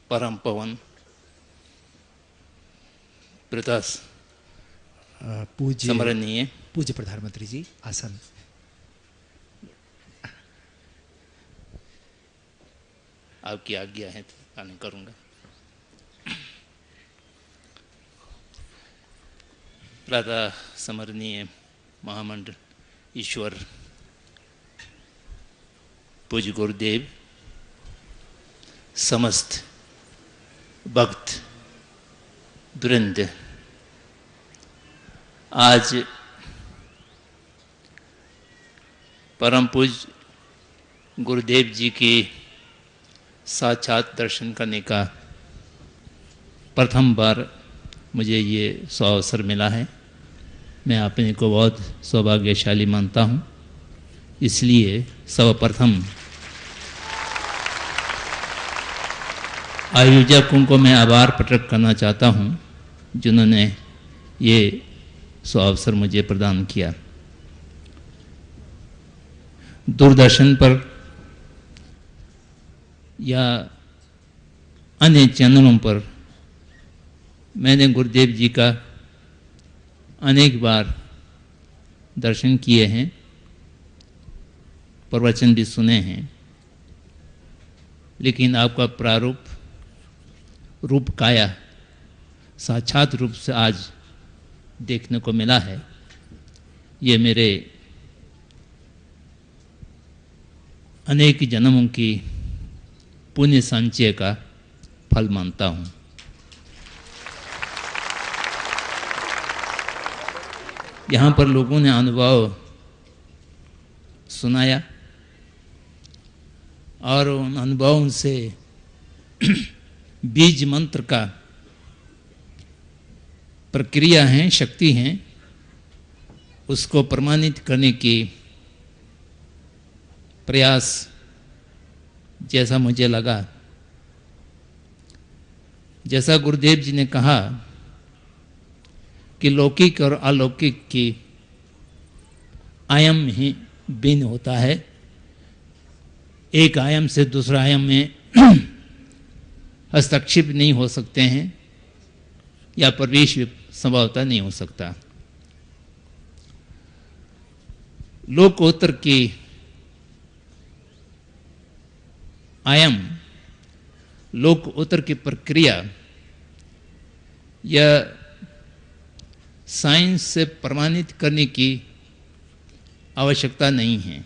परम पवन प्रतास पूज्य स्मरणीय पूज्य प्रधानमंत्री जी आसन। आपकी आज्ञा है तो पालन करूंगा। प्रातः स्मरणीय महामंडल ईश्वर पूज्य गुरुदेव, समस्त भक्त वृंद, आज परम पूज्य गुरुदेव जी की साक्षात दर्शन करने का प्रथम बार मुझे ये अवसर मिला है। मैं अपने को बहुत सौभाग्यशाली मानता हूँ। इसलिए सर्वप्रथम आयोजकों को मैं आभार प्रकट करना चाहता हूँ जिन्होंने ये अवसर मुझे प्रदान किया। दूरदर्शन पर या अन्य चैनलों पर मैंने गुरुदेव जी का अनेक बार दर्शन किए हैं, प्रवचन भी सुने हैं, लेकिन आपका प्रारूप रूप काया साक्षात रूप से आज देखने को मिला है। ये मेरे अनेक जन्मों की पुण्य संचय का फल मानता हूँ। यहाँ पर लोगों ने अनुभव सुनाया और उन अनुभवों से बीज मंत्र का प्रक्रिया है, शक्ति है, उसको प्रमाणित करने की प्रयास जैसा मुझे लगा। जैसा गुरुदेव जी ने कहा कि लौकिक और अलौकिक की आयाम ही भिन्न होता है। एक आयाम से दूसरा आयाम में हस्तक्षेप नहीं हो सकते हैं या प्रवेश संभवतः नहीं हो सकता। लोकोत्तर की आयाम, लोकोत्तर की प्रक्रिया यह साइंस से प्रमाणित करने की आवश्यकता नहीं है।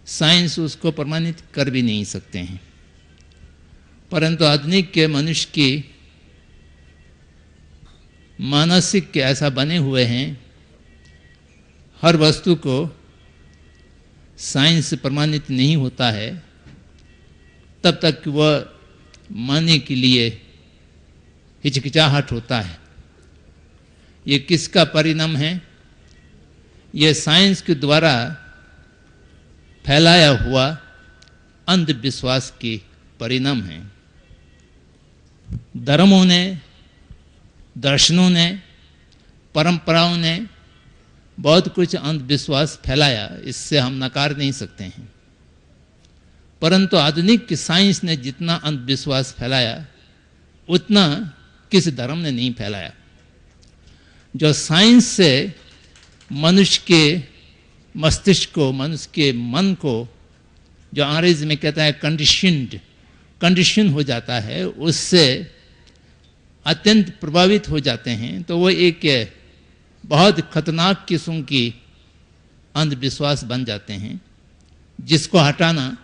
साइंस उसको प्रमाणित कर भी नहीं सकते हैं, परंतु आधुनिक के मनुष्य की मानसिक के ऐसा बने हुए हैं, हर वस्तु को साइंस से प्रमाणित नहीं होता है तब तक वह मानने के लिए हिचकिचाहट होता है। ये किसका परिणाम है? यह साइंस के द्वारा फैलाया हुआ अंधविश्वास की परिणाम है। धर्मों ने, दर्शनों ने, परंपराओं ने बहुत कुछ अंधविश्वास फैलाया, इससे हम नकार नहीं सकते हैं। परंतु आधुनिक साइंस ने जितना अंधविश्वास फैलाया उतना किसी धर्म ने नहीं फैलाया। जो साइंस से मनुष्य के मस्तिष्क को, मनुष्य के मन को, जो अंग्रेजी में कहता है कंडीशन हो जाता है, उससे अत्यंत प्रभावित हो जाते हैं, तो वो एक बहुत खतरनाक किस्म की अंधविश्वास बन जाते हैं, जिसको हटाना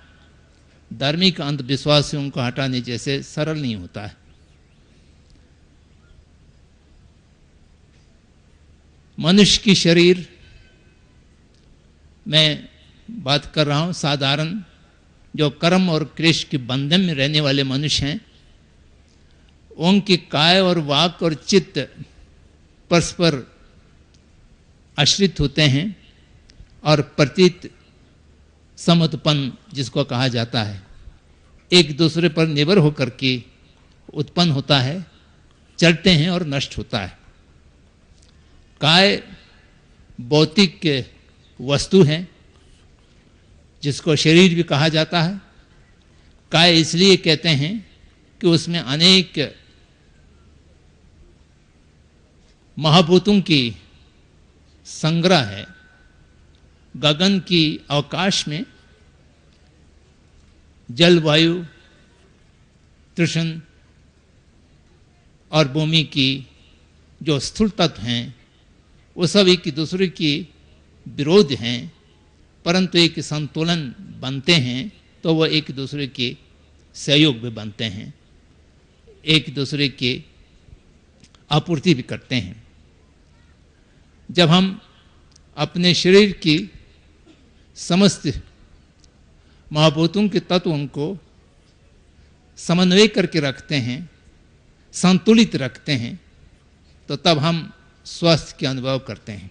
धार्मिक अंधविश्वासियों को हटाने जैसे सरल नहीं होता है। मनुष्य की शरीर में बात कर रहा हूं, साधारण जो कर्म और क्लेश के बंधन में रहने वाले मनुष्य हैं, उनकी काय और वाक और चित्त परस्पर आश्रित होते हैं और प्रतीत समत्पन्न जिसको कहा जाता है, एक दूसरे पर निर्भर होकर के उत्पन्न होता है, चलते हैं और नष्ट होता है। काय भौतिक वस्तु है जिसको शरीर भी कहा जाता है। काय इसलिए कहते हैं कि उसमें अनेक महाभूतों की संग्रह है। गगन की अवकाश में जलवायु, तृषण और भूमि की जो स्थूल तत्व हैं वो सब एक दूसरे की विरोध हैं, परंतु एक संतुलन बनते हैं तो वो एक दूसरे के सहयोग भी बनते हैं, एक दूसरे की आपूर्ति भी करते हैं। जब हम अपने शरीर की समस्त महाभूतों के तत्वों को समन्वय करके रखते हैं, संतुलित रखते हैं, तो तब हम स्वास्थ्य के अनुभव करते हैं।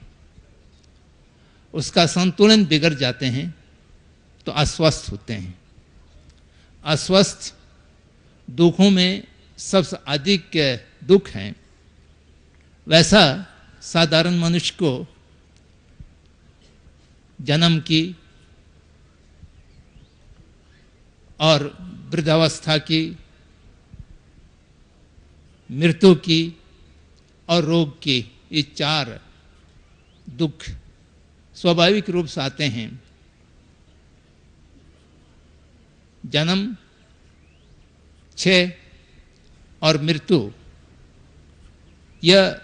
उसका संतुलन बिगड़ जाते हैं तो अस्वस्थ होते हैं। अस्वस्थ दुखों में सबसे अधिक दुख है। वैसा साधारण मनुष्य को जन्म की और वृद्धावस्था की, मृत्यु की और रोग की, ये चार दुख स्वाभाविक रूप से आते हैं। जन्म, क्षय और मृत्यु यह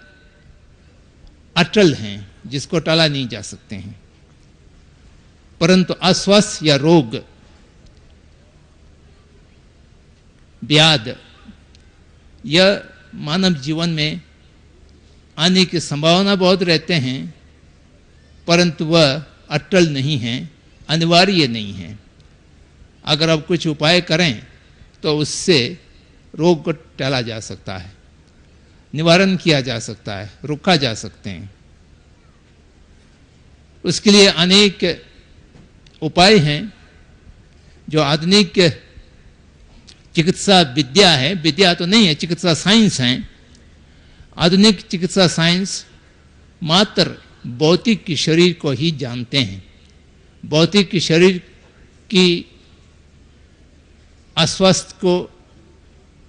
अटल हैं, जिसको टाला नहीं जा सकते हैं। परंतु अस्वस्थ या रोग, व्याध, यह मानव जीवन में आने की संभावना बहुत रहते हैं, परंतु वह अटल नहीं है, अनिवार्य नहीं है। अगर आप कुछ उपाय करें तो उससे रोग को टाला जा सकता है, निवारण किया जा सकता है, रोका जा सकते हैं। उसके लिए अनेक उपाय हैं जो आधुनिक चिकित्सा विद्या है, विद्या तो नहीं है, चिकित्सा साइंस है। आधुनिक चिकित्सा साइंस मात्र भौतिक शरीर को ही जानते हैं। भौतिक शरीर की अस्वस्थ को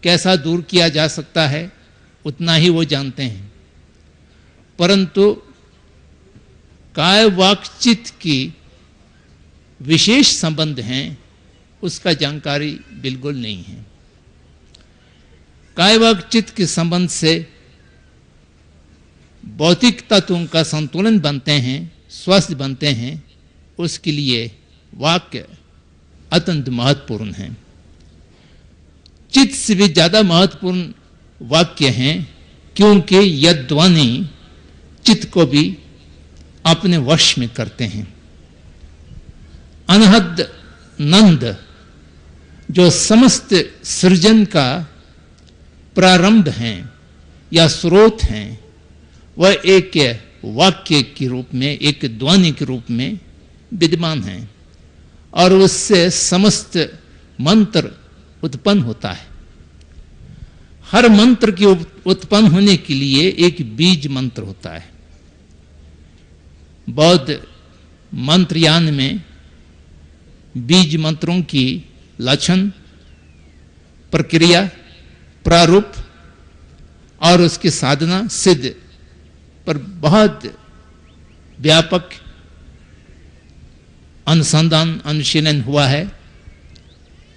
कैसा दूर किया जा सकता है उतना ही वो जानते हैं, परंतु काय वाक चित्त की विशेष संबंध हैं उसका जानकारी बिल्कुल नहीं है। काय वाक चित्त के संबंध से भौतिक तत्वों का संतुलन बनते हैं, स्वस्थ बनते हैं। उसके लिए वाक्य अत्यंत महत्वपूर्ण है। चित्त से भी ज्यादा महत्वपूर्ण वाक्य हैं, क्योंकि यह ध्वनि चित्त को भी अपने वश में करते हैं। अनहद नंद जो समस्त सृजन का प्रारंभ है या स्रोत हैं, वह एक वाक्य के रूप में, एक ध्वनि के रूप में विद्यमान है और उससे समस्त मंत्र उत्पन्न होता है। हर मंत्र के उत्पन्न होने के लिए एक बीज मंत्र होता है। बौद्ध मंत्रयान में बीज मंत्रों की लक्षण, प्रक्रिया, प्रारूप और उसकी साधना सिद्ध पर बहुत व्यापक अनुसंधान अनुशीलन हुआ है।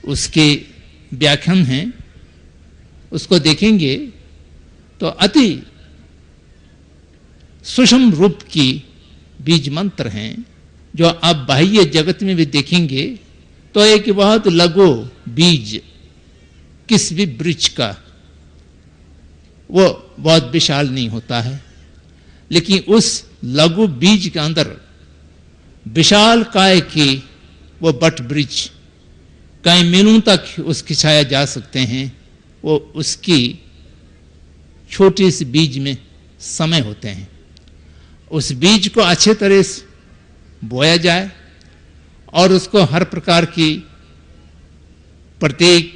उसके व्याख्यान हैं, उसको देखेंगे तो अति सूक्ष्म रूप की बीज मंत्र हैं, जो आप बाह्य जगत में भी देखेंगे तो एक बहुत लघु बीज किस भी वृक्ष का वो बहुत विशाल नहीं होता है, लेकिन उस लघु बीज के अंदर विशाल काय की वो बट वृक्ष कई मीलों तक उसकी छाया जा सकते हैं। वो उसकी छोटी सी बीज में समय होते हैं। उस बीज को अच्छे तरह से बोया जाए और उसको हर प्रकार की प्रत्येक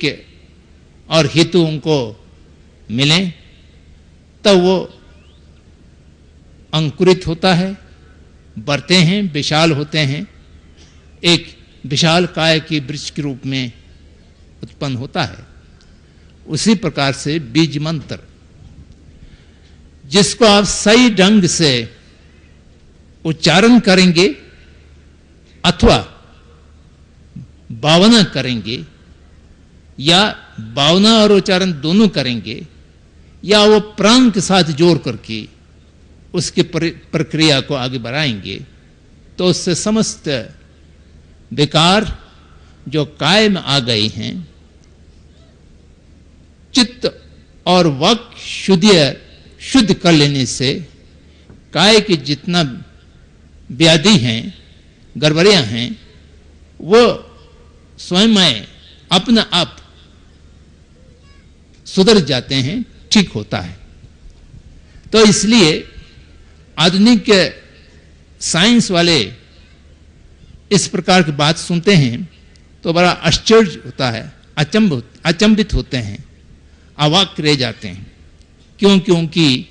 और हेतु उनको मिले, तब वो अंकुरित होता है, बढ़ते हैं, विशाल होते हैं, एक विशाल काय के वृक्ष के रूप में उत्पन्न होता है। उसी प्रकार से बीज मंत्र, जिसको आप सही ढंग से उच्चारण करेंगे अथवा भावना करेंगे, या भावना और उच्चारण दोनों करेंगे, या वो प्राण के साथ जोड़ करके उसकी प्रक्रिया को आगे बढ़ाएंगे, तो उससे समस्त विकार जो काय में आ गए हैं, चित्त और वाक शुद्ध कर लेने से काय के जितना व्याधि हैं, गड़बड़ियां हैं, वो स्वयं अपने आप सुधर जाते हैं, ठीक होता है। तो इसलिए आधुनिक साइंस वाले इस प्रकार की बात सुनते हैं तो बड़ा आश्चर्य होता है, अचंभित होते हैं, अवाक रह जाते हैं, क्योंकि उनकी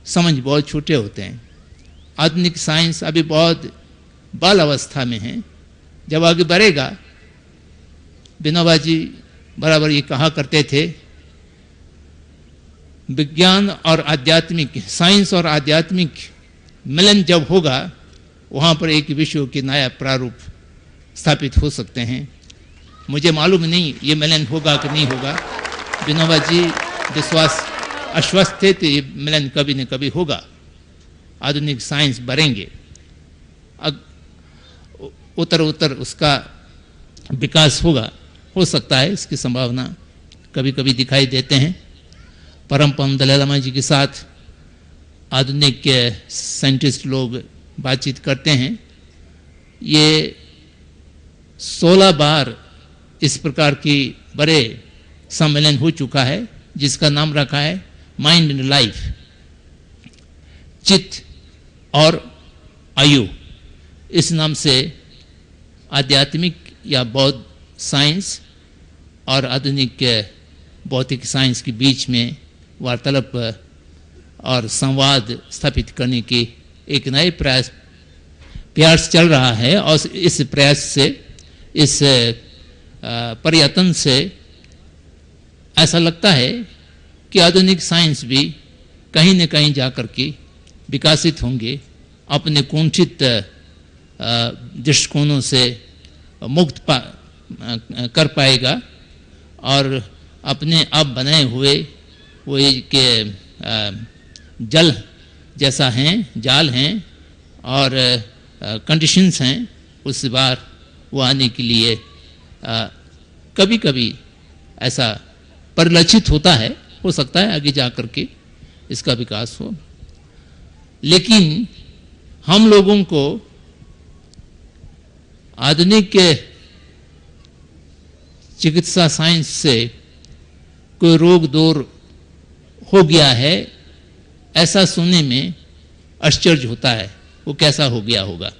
समझ बहुत छोटे होते हैं। आधुनिक साइंस अभी बहुत बाल अवस्था में है, जब आगे बढ़ेगा। विनोबा जी बराबर ये कहा करते थे, विज्ञान और आध्यात्मिक, साइंस और आध्यात्मिक मिलन जब होगा, वहां पर एक विश्व की नया प्रारूप स्थापित हो सकते हैं। मुझे मालूम नहीं ये मिलन होगा कि नहीं होगा। विनोबा जी विश्वास आश्वस्त थे तो ये मिलन कभी न कभी होगा, आधुनिक साइंस बढ़ेंगे, उत्तर उसका विकास होगा, हो सकता है, इसकी संभावना कभी कभी दिखाई देते हैं। परम पूज्य दलाई लामा जी के साथ आधुनिक साइंटिस्ट लोग बातचीत करते हैं। ये 16 बार इस प्रकार की बड़े सम्मेलन हो चुका है, जिसका नाम रखा है माइंड एंड लाइफ, चित्त और आयु। इस नाम से आध्यात्मिक या बौद्ध साइंस और आधुनिक भौतिक साइंस के बीच में वार्तालाप और संवाद स्थापित करने के एक नए प्रयास चल रहा है। और इस प्रयास से, इस प्रयत्न से ऐसा लगता है कि आधुनिक साइंस भी कहीं न कहीं जाकर के विकसित होंगे, अपने कुंठित दृष्टिकोणों से मुक्त कर पाएगा और अपने आप बनाए हुए वो एक जल जैसा हैं, जाल हैं और कंडीशंस हैं, उस बार वो आने के लिए कभी कभी ऐसा परिलक्षित होता है। हो सकता है आगे जाकर के इसका विकास हो, लेकिन हम लोगों को आधुनिक चिकित्सा साइंस से कोई रोग दूर हो गया है ऐसा सुनने में आश्चर्य होता है। वो कैसा हो गया होगा?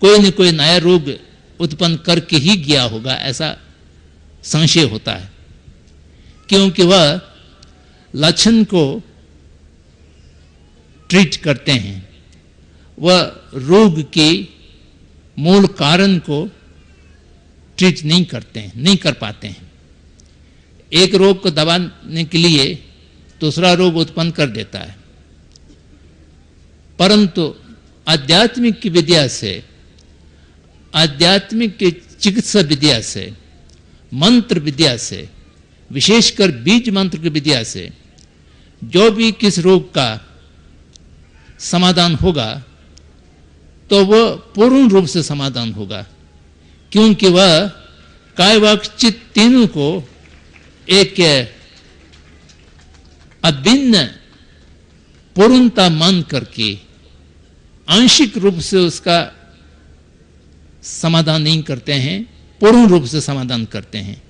कोई न कोई नया रोग उत्पन्न करके ही गया होगा, ऐसा संशय होता है, क्योंकि वह लक्षण को ट्रीट करते हैं, वह रोग के मूल कारण को ट्रीट नहीं करते हैं, नहीं कर पाते हैं। एक रोग को दबाने के लिए दूसरा रोग उत्पन्न कर देता है, परंतु आध्यात्मिक विद्या से, आध्यात्मिक चिकित्सा विद्या से, मंत्र विद्या से, विशेषकर बीज मंत्र की विद्या से जो भी किस रोग का समाधान होगा तो वह पूर्ण रूप से समाधान होगा, क्योंकि वह काय वाक चित्त तीनों को एक अभिन्न पूर्णता मान करके आंशिक रूप से उसका समाधान नहीं करते हैं, पूर्ण रूप से समाधान करते हैं।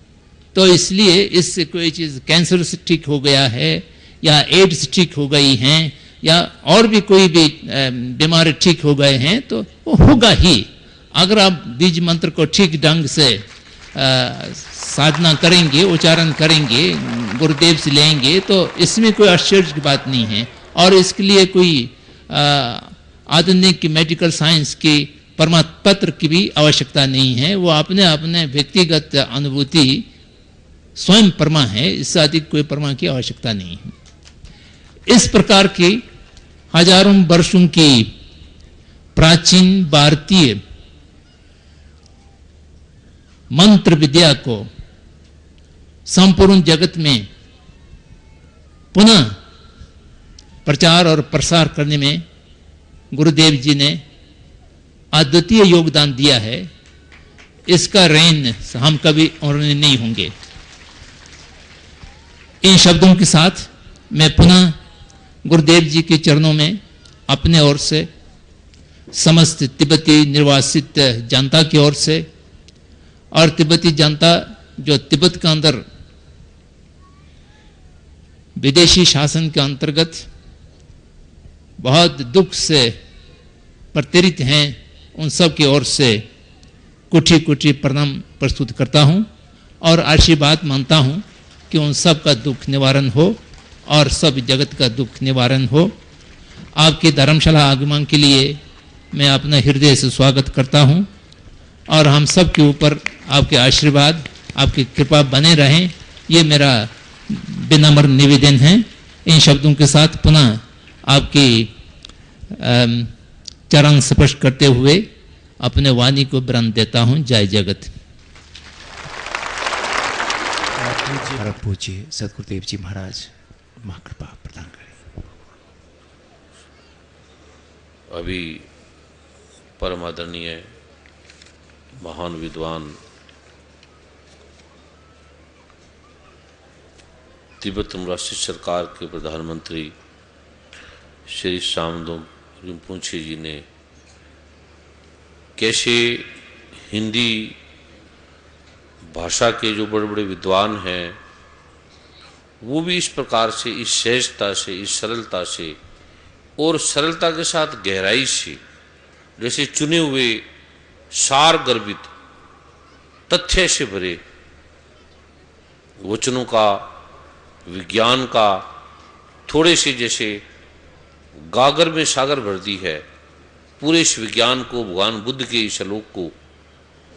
तो इसलिए इससे कोई चीज कैंसर से ठीक हो गया है या एड्स ठीक हो गई हैं या और भी कोई भी बीमारी ठीक हो गए हैं तो वो होगा ही। अगर आप बीज मंत्र को ठीक ढंग से साधना करेंगे, उच्चारण करेंगे, गुरुदेव से लेंगे, तो इसमें कोई आश्चर्य की बात नहीं है। और इसके लिए कोई आधुनिक मेडिकल साइंस की प्रमाण पत्र की भी आवश्यकता नहीं है। वो अपने अपने व्यक्तिगत अनुभूति स्वयं परमा है, इससे अधिक कोई परमा की आवश्यकता नहीं है। इस प्रकार की हजारों वर्षों की प्राचीन भारतीय मंत्र विद्या को संपूर्ण जगत में पुनः प्रचार और प्रसार करने में गुरुदेव जी ने अद्वितीय योगदान दिया है। इसका ऋण हम कभी ऋणी नहीं होंगे। इन शब्दों के साथ मैं पुनः गुरुदेव जी के चरणों में अपने ओर से, समस्त तिब्बती निर्वासित जनता की ओर से, और तिब्बती जनता जो तिब्बत के अंदर विदेशी शासन के अंतर्गत बहुत दुख से प्रताड़ित हैं, उन सब की ओर से कोटि कोटि प्रणाम प्रस्तुत करता हूं और आशीर्वाद मानता हूं कि उन सब का दुख निवारण हो और सब जगत का दुख निवारण हो। आपके धर्मशाला आगमन के लिए मैं अपना हृदय से स्वागत करता हूं और हम सब के ऊपर आपके आशीर्वाद, आपकी कृपा बने रहें, ये मेरा विनम्र निवेदन है। इन शब्दों के साथ पुनः आपकी चरण स्पर्श करते हुए अपने वाणी को विराम देता हूं। जय जगत। परम पूज्य सदगुरुदेव जी महाराज महाकृपा प्रदान करें। अभी परम आदरणीय महान विद्वान तिब्बत राष्ट्रीय सरकार के प्रधानमंत्री श्री शामदोंग रिम्पोछे जी ने कैसे हिंदी भाषा के जो बड़े बड़े विद्वान हैं वो भी इस प्रकार से, इस सहजता से, इस सरलता से और सरलता के साथ गहराई से, जैसे चुने हुए सार गर्भित तथ्य से भरे वचनों का, विज्ञान का थोड़े से जैसे गागर में सागर भर दी है, पूरे इस विज्ञान को भगवान बुद्ध के इस आलोक को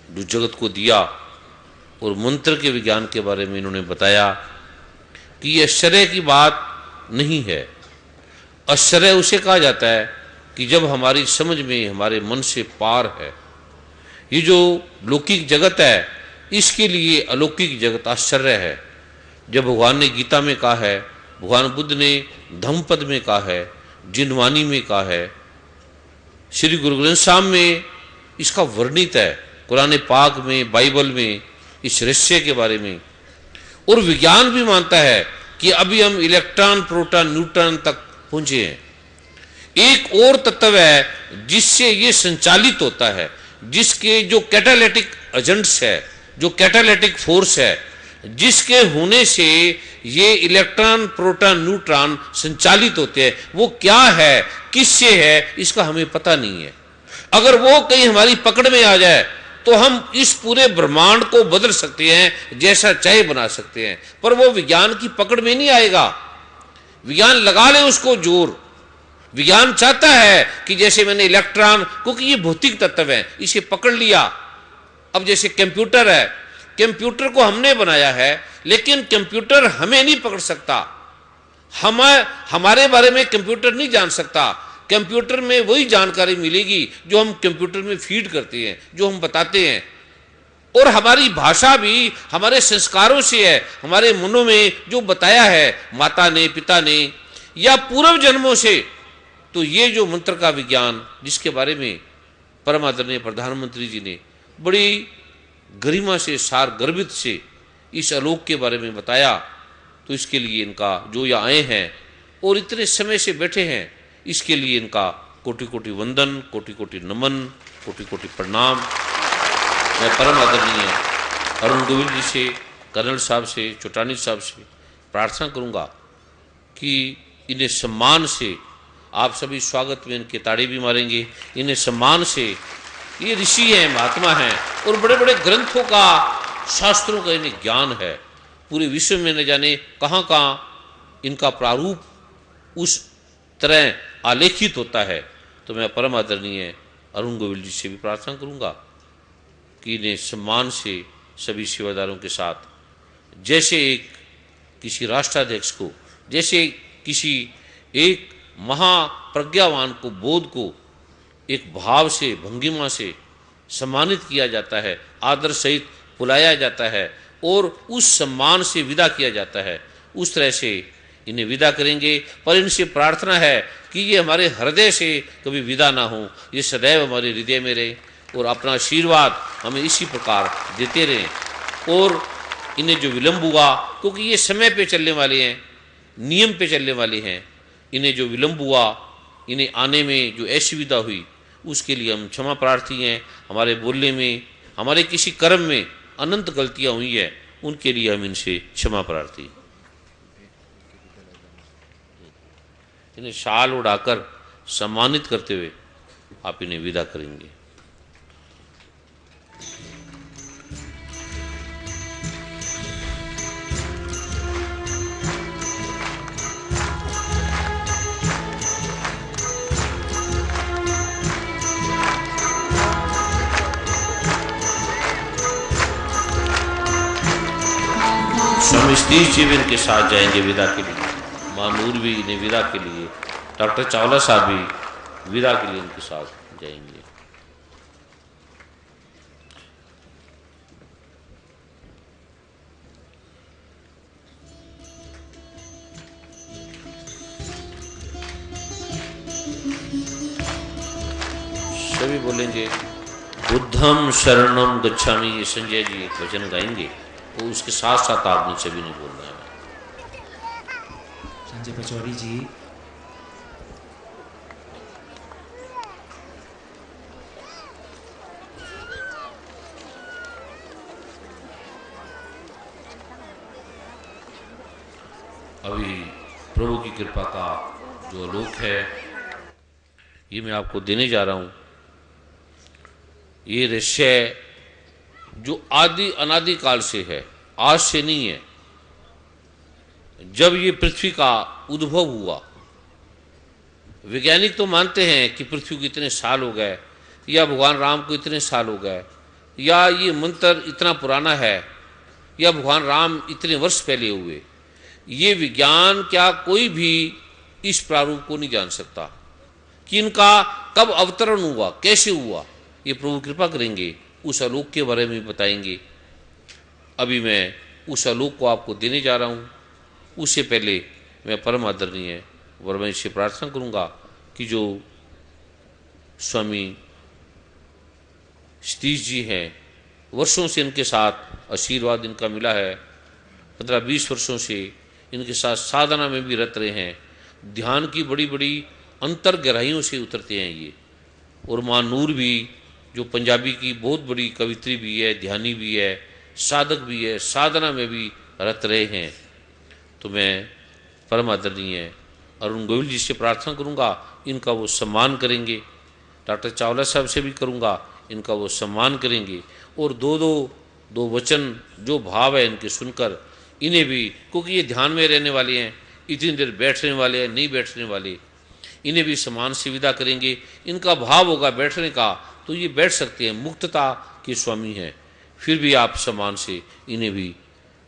जो जगत को दिया और मंत्र के विज्ञान के बारे में इन्होंने बताया कि यह आश्चर्य की बात नहीं है। आश्चर्य उसे कहा जाता है कि जब हमारी समझ में, हमारे मन से पार है। ये जो लौकिक जगत है, इसके लिए अलौकिक जगत आश्चर्य है। जब भगवान ने गीता में कहा है, भगवान बुद्ध ने धम्मपद में कहा है, जिनवानी में कहा है, श्री गुरु ग्रंथ साहब में इसका वर्णित है, कुरान पाक में, बाइबल में इस रहस्य के बारे में। और विज्ञान भी मानता है कि अभी हम इलेक्ट्रॉन, प्रोटॉन, न्यूट्रॉन तक पहुंचे हैं। एक और तत्व है जिससे ये संचालित होता है, जिसके जो कैटालिटिक एजेंट्स है, जो कैटालिटिक फोर्स है, जिसके होने से ये इलेक्ट्रॉन, प्रोटॉन, न्यूट्रॉन संचालित होते हैं, वो क्या है, किससे है, इसका हमें पता नहीं है। अगर वो कहीं हमारी पकड़ में आ जाए तो हम इस पूरे ब्रह्मांड को बदल सकते हैं, जैसा चाहे बना सकते हैं, पर वो विज्ञान की पकड़ में नहीं आएगा। विज्ञान लगा ले उसको जोर। विज्ञान चाहता है कि जैसे मैंने इलेक्ट्रॉन, क्योंकि ये भौतिक तत्व है, इसे पकड़ लिया। अब जैसे कंप्यूटर है, कंप्यूटर को हमने बनाया है, लेकिन कंप्यूटर हमें नहीं पकड़ सकता। हमारे बारे में कंप्यूटर नहीं जान सकता। कंप्यूटर में वही जानकारी मिलेगी जो हम कंप्यूटर में फीड करते हैं, जो हम बताते हैं। और हमारी भाषा भी हमारे संस्कारों से है, हमारे मनों में जो बताया है माता ने, पिता ने या पूर्व जन्मों से। तो ये जो मंत्र का विज्ञान, जिसके बारे में परम आदरणीय प्रधानमंत्री जी ने बड़ी गरिमा से, सार गर्भित से इस आलोक के बारे में बताया, तो इसके लिए इनका जो यहाँ आए हैं और इतने समय से बैठे हैं, इसके लिए इनका कोटि कोटि वंदन, कोटि कोटि नमन, कोटि कोटि प्रणाम। मैं परम आदरणीय अरुण गोविल जी से, कर्नल साहब से, चोटानी साहब से प्रार्थना करूंगा कि इन्हें सम्मान से, आप सभी स्वागत में इनके ताड़ी भी मारेंगे, इन्हें सम्मान से, ये ऋषि हैं, महात्मा हैं और बड़े बड़े ग्रंथों का, शास्त्रों का इन्हें ज्ञान है। पूरे विश्व में न जाने कहाँ कहाँ इनका प्रारूप उस तरह आलेखित होता है। तो मैं परम आदरणीय अरुण गोविल जी से भी प्रार्थना करूंगा कि इन्हें सम्मान से सभी सेवादारों के साथ जैसे एक किसी राष्ट्राध्यक्ष को, जैसे किसी एक महाप्रज्ञावान को, बोध को एक भाव से, भंगिमा से सम्मानित किया जाता है, आदर सहित बुलाया जाता है और उस सम्मान से विदा किया जाता है, उस तरह से इन्हें विदा करेंगे। पर इनसे प्रार्थना है कि ये हमारे हृदय से कभी विदा ना हो, ये सदैव हमारे हृदय में रहे और अपना आशीर्वाद हमें इसी प्रकार देते रहें। और इन्हें जो विलंब हुआ, क्योंकि ये समय पे चलने वाले हैं, नियम पे चलने वाले हैं, इन्हें जो विलंब हुआ, इन्हें आने में जो असुविधा हुई, उसके लिए हम क्षमा प्रार्थी हैं। हमारे बोलने में, हमारे किसी कर्म में अनंत गलतियां हुई है, उनके लिए हम इनसे क्षमा प्रार्थी। इन्हें शाल उड़ाकर सम्मानित करते हुए आप इन्हें विदा करेंगे। स्वामी सतीश जी भी इनके साथ जाएंगे विदा के लिए, माँ नूर भी इन्हें विदा के लिए, डॉक्टर चावला साहब भी विदा के लिए इनके साथ जाएंगे। सभी बोलेंगे बुद्धम शरणम गच्छामि, ये संजय जी एक वचन गाएंगे, वो उसके साथ साथ आपने सभी ने बोलना है। संजय पचौरी जी। अभी प्रभु की कृपा का जो आलोक है, ये मैं आपको देने जा रहा हूं। ये रहस्य जो आदि अनादि काल से है, आज से नहीं है। जब ये पृथ्वी का उद्भव हुआ, वैज्ञानिक तो मानते हैं कि पृथ्वी को इतने साल हो गए, या भगवान राम को इतने साल हो गए, या ये मंत्र इतना पुराना है, या भगवान राम इतने वर्ष पहले हुए। ये विज्ञान क्या कोई भी इस प्रारूप को नहीं जान सकता कि इनका कब अवतरण हुआ, कैसे हुआ। ये प्रभु कृपा करेंगे, उस आलोक के बारे में बताएंगे। अभी मैं उस आलोक को आपको देने जा रहा हूँ। उससे पहले मैं परम आदरणीय वर्मा से प्रार्थना करूँगा कि जो स्वामी सतीश जी हैं, वर्षों से इनके साथ आशीर्वाद इनका मिला है, 15-20 वर्षों से इनके साथ साधना में भी रत रहे हैं, ध्यान की बड़ी बड़ी अंतर गहराइयों से उतरते हैं ये। और माँ नूर भी जो पंजाबी की बहुत बड़ी कवित्री भी है, ध्यानी भी है, साधक भी है, साधना में भी रत रहे हैं। तो मैं परम आदरणीय अरुण गोयल जी से प्रार्थना करूंगा, इनका वो सम्मान करेंगे। डॉक्टर चावला साहब से भी करूंगा, इनका वो सम्मान करेंगे। और दो वचन जो भाव है इनके सुनकर इन्हें भी, क्योंकि ये ध्यान में रहने वाले हैं, इतनी देर बैठने वाले हैं, नहीं बैठने वाले, इन्हें भी सम्मान से विदा करेंगे। इनका भाव होगा बैठने का तो ये बैठ सकते हैं, मुक्तता के स्वामी हैं, फिर भी आप सम्मान से इन्हें भी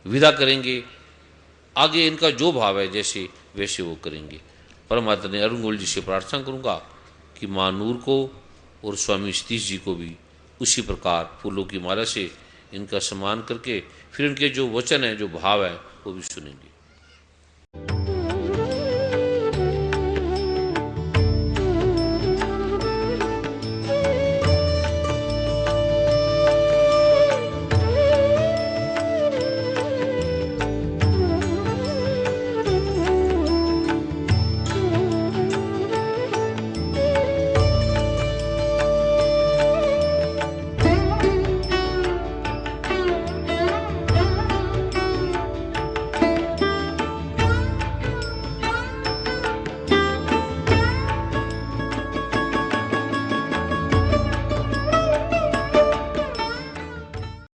विदा करेंगे। आगे इनका जो भाव है जैसे वैसे वो करेंगे। परमात्मा ने अरुण गोयल जी से प्रार्थना करूंगा कि माँ नूर को और स्वामी सतीश जी को भी उसी प्रकार फूलों की माला से इनका सम्मान करके फिर इनके जो वचन है, जो भाव है, वो भी सुनेंगे।